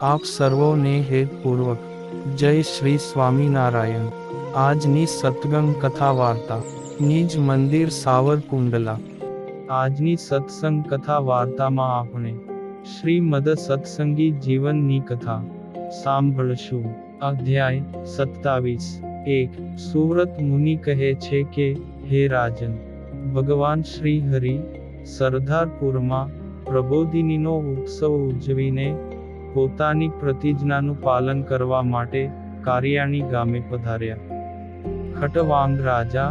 આપ સર્વોને હેતપૂર્વક જય શ્રી સ્વામિનારાયણ। આજની સત્સંગ કથા વાર્તા નિજ મંદિર સાવરકુંડલા। આજની સત્સંગ કથા વાર્તામાં આપણે શ્રીમદ સત્સંગી જીવનની કથા સાંભળશું। અધ્યાય 27। 1 સુવ્રત મુનિ કહે છે કે, હે રાજન, ભગવાન શ્રી હરિ સરદારપુરમાં પ્રબોધિનીનો ઉત્સવ ઉજવીને પોતાની પ્રતિજ્ઞાનું પાલન કરવા માટે કારિયાણી ગામે પધાર્યા। ખટવાંગ રાજા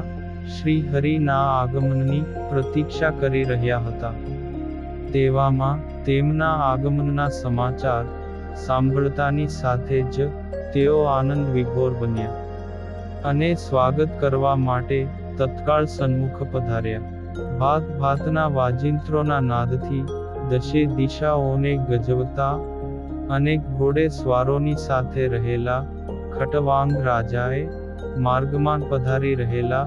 શ્રી હરિના આગમનની પ્રતીક્ષા કરી રહ્યા હતા। તેવામાં તેમના આગમનના સમાચાર સાંભળતાની સાથે જ તેઓ આનંદ વિભોર બન્યા અને સ્વાગત કરવા માટે તત્કાળ સન્મુખ પધાર્યા। ભાત ભાતના વાજિંત્રોના નાદથી દશે દિશાઓને ગજવતા અને ઘોડે સ્વારોની સાથે રહેલા ખટવાંગ રાજાએ માર્ગમાં પધારી રહેલા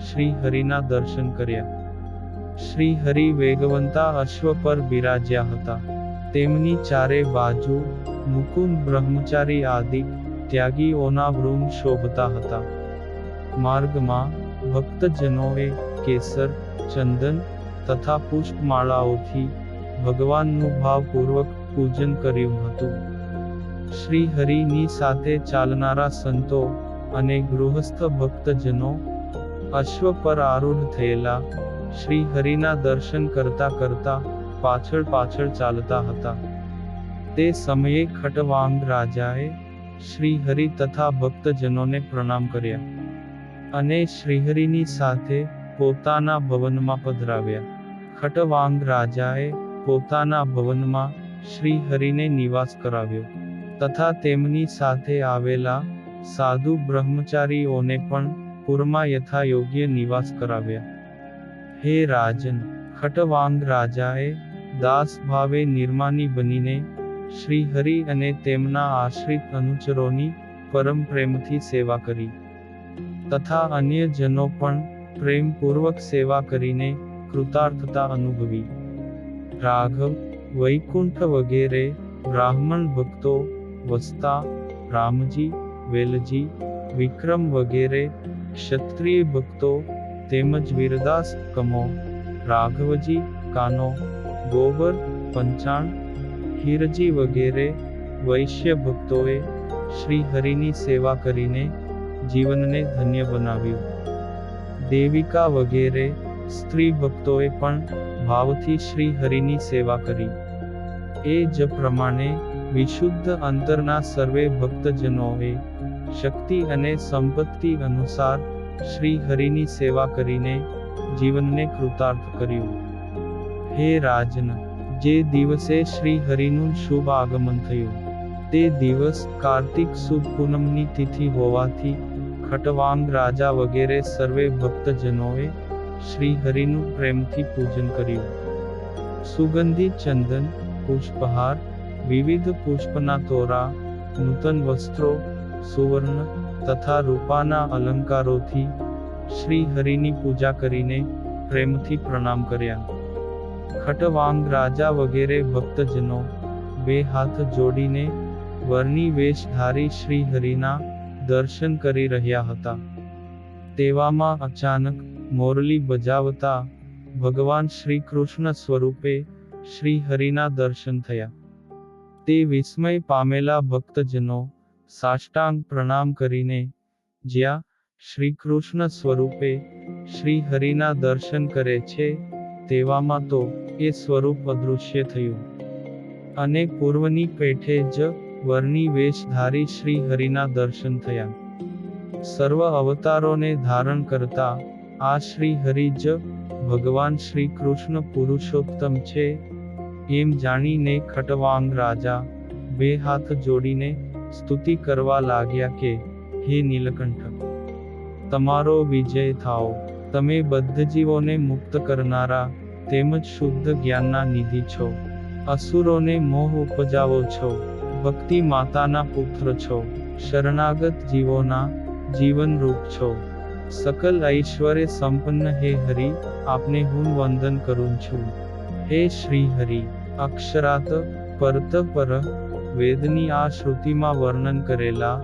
શ્રી હરિના દર્શન કર્યા। શ્રી હરિ વેગવંતા અશ્વ પર બિરાજ્યા હતા। તેમની ચારે બાજુ મુકુંદ બ્રહ્મચારી આદિ ત્યાગીઓના વૃંદ શોભતા હતા। માર્ગમાં ભક્તજનોએ કેસર, ચંદન તથા પુષ્પમાળાઓથી ભગવાનનું ભાવપૂર્વક પૂજન કર્યું હતું। શ્રી હરિની સાથે ચાલનારા સંતો અને ગૃહસ્થ ભક્તજનો અશ્વ પર આરૂઢ થયેલા શ્રી હરિના દર્શન કરતા કરતા પાછળ પાછળ ચાલતા હતા। તે સમયે ખટવાંગ રાજાએ શ્રી હરિ તથા ભક્તજનોને પ્રણામ કર્યા અને શ્રીહરિની સાથે પોતાના ભવનમાં પધરાવ્યા। ખટવાંગ રાજાએ પોતાના ભવનમાં શ્રી હરિને નિવાસ કરાવ્યો તથા તેમની સાથે આવેલા સાધુ બ્રહ્મચારીઓને પણ પુરમાં યથાયોગ્ય નિવાસ કરાવ્યા। હે રાજન, ખટવાંગ રાજાએ દાસ ભાવે નિર્માની બનીને શ્રી હરિ અને તેમના આશ્રિત અનુચરોની પરમ પ્રેમથી સેવા કરી તથા અન્ય જનો પણ પ્રેમપૂર્વક સેવા કરીને કૃતાર્થતા અનુભવી। રાઘવ, વૈકુંઠ વગેરે બ્રાહ્મણ ભક્તો વસતા રામજી, વેલજી, વિક્રમ વગેરે ક્ષત્રિય ભક્તો તેમજ વીરદાસ, કમો, રાઘવજી, કાનો, ગોબર, પંચાણ, હીરજી વગેરે વૈશ્ય ભક્તોએ શ્રી હરિની સેવા કરીને જીવનને ધન્ય બનાવ્યું। દેવિકા વગેરે સ્ત્રી ભક્તોએ પણ ભાવથી શ્રી હરિની સેવા કરી। એ જ પ્રમાણે વિશુદ્ધ અંતરના સર્વે ભક્તજનોએ શક્તિ અને સંપત્તિ અનુસાર શ્રી હરિની સેવા કરીને જીવનને કૃતાર્થ કર્યું। હે રાજન, જે દિવસે શ્રી હરિનું શુભ આગમન થયું તે દિવસ કાર્તિક સુદ પૂનમની તિથિ હોવાથી ખટવાંગ રાજા વગેરે સર્વે ભક્તજનોએ શ્રી હરિનું પ્રેમથી પૂજન કર્યું। સુગંધી ચંદન, પુષ્પહાર, વિવિધ પુષ્પના તોરા, નૂતન વસ્ત્રો, સુવર્ણ તથા રૂપાના અલંકારોથી શ્રી હરિની પૂજા કરીને પ્રેમથી પ્રણામ કર્યા। ખટવાંગ રાજા વગેરે ભક્તજનો બે હાથ જોડીને વરની વેશ ધારી શ્રી હરિના દર્શન કરી રહ્યા હતા। તેવામાં અચાનક મોરલી બજાવતા ભગવાન શ્રી કૃષ્ણ સ્વરૂપે શ્રી હરિના દર્શન થયા। તે વિસ્મય પામેલા ભક્તજનો સાષ્ટાંગ પ્રણામ કરીને જ્યાં શ્રી કૃષ્ણ સ્વરૂપે શ્રી હરિના દર્શન કરે છે તેવામાં તો એ સ્વરૂપ અદૃશ્ય થયું અને પૂર્વની પેઠે જ વરની વેશ ધારી શ્રી હરિના દર્શન થયા। સર્વ અવતારોને ધારણ કરતા આ શ્રી હરિ જ ભગવાન શ્રી કૃષ્ણ પુરુષોત્તમ છે એમ જાણીને ખટવાંગ રાજા બે હાથ જોડીને સ્તુતિ કરવા લાગ્યા કે, હે નીલકંઠ, તમારો વિજય થાઓ। તમે બદ્ધ જીવોને મુક્ત કરનારા તેમજ શુદ્ધ જ્ઞાનના નિધિ છો। અસુરોને મોહ ઉપજાવો છો। ભક્તિ માતાના પુત્ર છો। શરણાગત જીવોના જીવનરૂપ છો। સકલ ઐશ્વર્ય સંપન્ન હે હરિ, આપને હું વંદન કરું છું। હે શ્રી હરિ, અક્ષરાત પરત પર વેદની આ શ્રુતિમાં વર્ણન કરેલા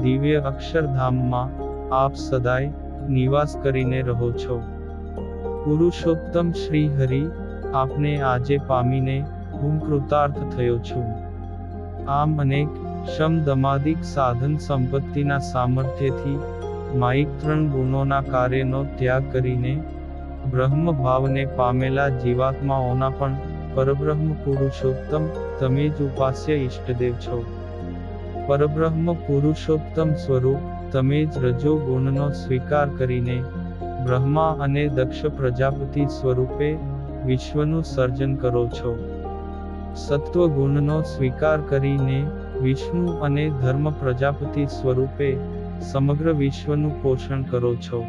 દિવ્ય અક્ષરધામમાં આપ સદાય નિવાસ કરીને રહો છો. પુરુષોત્તમ શ્રી હરિ, આપને આજે પામીને હું કૃતાર્થ થયો છું. આમ અનેક શમદમાદિક સાધન સંપત્તિના સામર્થ્યથી માયિક 3 ગુણોના કાર્યનો ત્યાગ કરીને બ્રહ્મ ભાવને પામેલા જીવાત્માઓના પણ પરબ્રહ્મ પુરુષોત્તમ તમે જ ઉપાસ્ય ઈષ્ટદેવ છો. પરબ્રહ્મ પુરુષોત્તમ સ્વરૂપ તમે જ રજો ગુણનો સ્વીકાર કરીને બ્રહ્મા અને દક્ષ પ્રજાપતિ સ્વરૂપે વિશ્વનું સર્જન કરો છો. સત્વ ગુણનો સ્વીકાર કરીને વિષ્ણુ અને ધર્મ પ્રજાપતિ સ્વરૂપે સમગ્ર વિશ્વનું પોષણ કરો છો.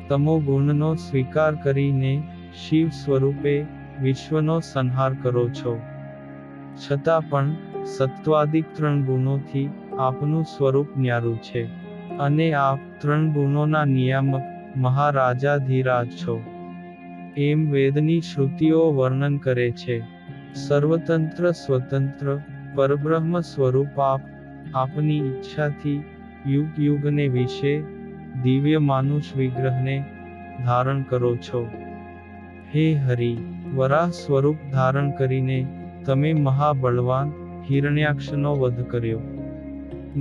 તમો ગુણનો સ્વીકાર કરીને શિવ સ્વરૂપે વિશ્વનો સંહાર કરો છો. છતાં પણ સત્વાદિક 3 ગુણોથી આપનું સ્વરૂપ ન્યારું છે, અને આપ 3 ગુણોના નિયામક મહારાજાધિરાજ છો, એમ વેદની શ્રુતિઓ વર્ણન કરે છે. સર્વતંત્ર સ્વતંત્ર પરબ્રહ્મ સ્વરૂપ આપ આપની ઈચ્છાથી યુગ યુગને વિશે દિવ્ય માનુષ વિગ્રહને ધારણ કરો છો. હે હરિ, વરાહ સ્વરૂપ ધારણ કરીને તમે મહાબળવાન હિરણ્યાક્ષનો વધ કર્યો,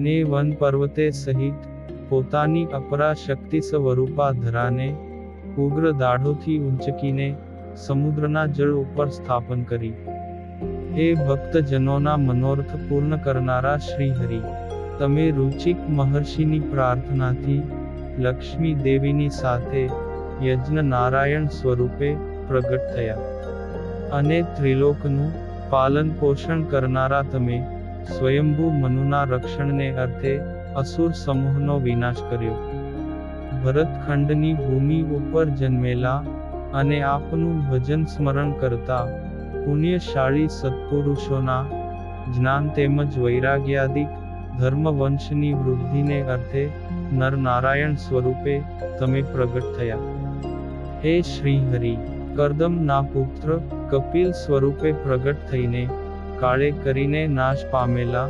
ને વન પર્વતે સહિત પોતાની અપરા શક્તિ સ્વરૂપા ધરાને ઉગ્ર દાઢોથી ઊંચકીને સમુદ્રના જળ ઉપર સ્થાપન કરી. હે ભક્તજનોના મનોરથ પૂર્ણ કરનારા શ્રી હરિ, તમે રુચિક મહર્ષિની પ્રાર્થનાથી લક્ષ્મી દેવીની સાથે યજ્ઞ નારાયણ સ્વરૂપે પ્રગટ થયા, અને ત્રિલોકનું પાલન પોષણ કરનારા તમે સ્વયંભૂ મનુના રક્ષણને અર્થે અસુર સમૂહનો વિનાશ કર્યો. ભરતખંડની ભૂમિ ઉપર જન્મેલા અને આપનું ભજન સ્મરણ કરતા પુણ્યશાળી સત્પુરુષોના જ્ઞાન તેમજ વૈરાગ્યાદિક ધર્મવંશની વૃદ્ધિને અર્થે નર નારાયણ સ્વરૂપે તમે પ્રગટ થયા. હે શ્રી હરિ, કર્દમના પુત્ર કપિલ સ્વરૂપે પ્રગટ થઈને કાળે કરીને નાશ પામેલા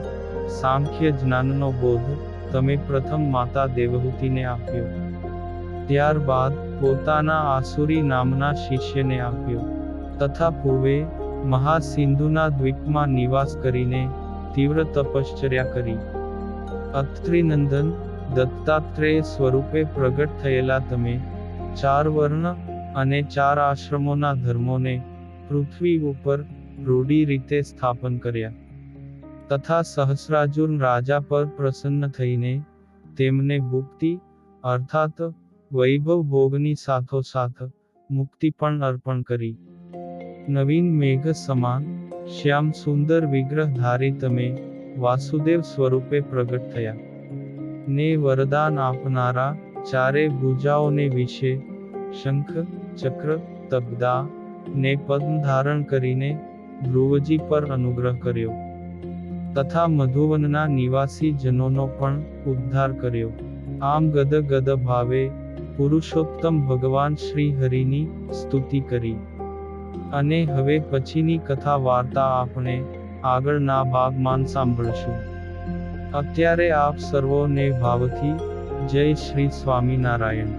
સાંખ્ય જ્ઞાનનો બોધ તમે પ્રથમ માતા દેવહૂતિને આપ્યો, ત્યારબાદ પોતાના આસુરી નામના શિષ્યને આપ્યો, તથા પૂર્વે મહાસિંધુના દ્વીપમાં નિવાસ કરીને તીવ્ર તપશ્ચર્યા કરી. અત્રિનંદન દત્તાત્રેય સ્વરૂપે પ્રગટ થયેલા તમે 4 વર્ણ અને 4 આશ્રમોના ધર્મોને પૃથ્વી ઉપર રૂઢી રીતે સ્થાપન કર્યા, તથા સહસ્રાર્જુન રાજા પર પ્રસન્ન થઈને તેમને ભુક્તિ અર્થાત વૈભવ ભોગની સાથોસાથ મુક્તિ પણ અર્પણ કરી. નવીન મેઘ સમાન શ્યામ સુંદર વિગ્રહ ધારી તમે વાસુદેવ સ્વરૂપે પ્રગટ થયા, ને વરદાન આપનારા 4 ભુજાઓને વિશે શંખ ચક્ર તગદા ને પદ્મ ધારણ કરીને ધ્રુવજી પર અનુગ્રહ કર્યો, તથા મધુવનના નિવાસી જનોનો પણ ઉદ્ધાર કર્યો. આમ ગદ ગદ ભાવે પુરુષોત્તમ ભગવાન શ્રી હરિની સ્તુતિ કરી. અને હવે પછીની કથા વાર્તા આપણે આગળના ભાગમાં સાંભળશું. અત્યારે આપ સર્વોને ભાવથી જય શ્રી સ્વામિનારાયણ.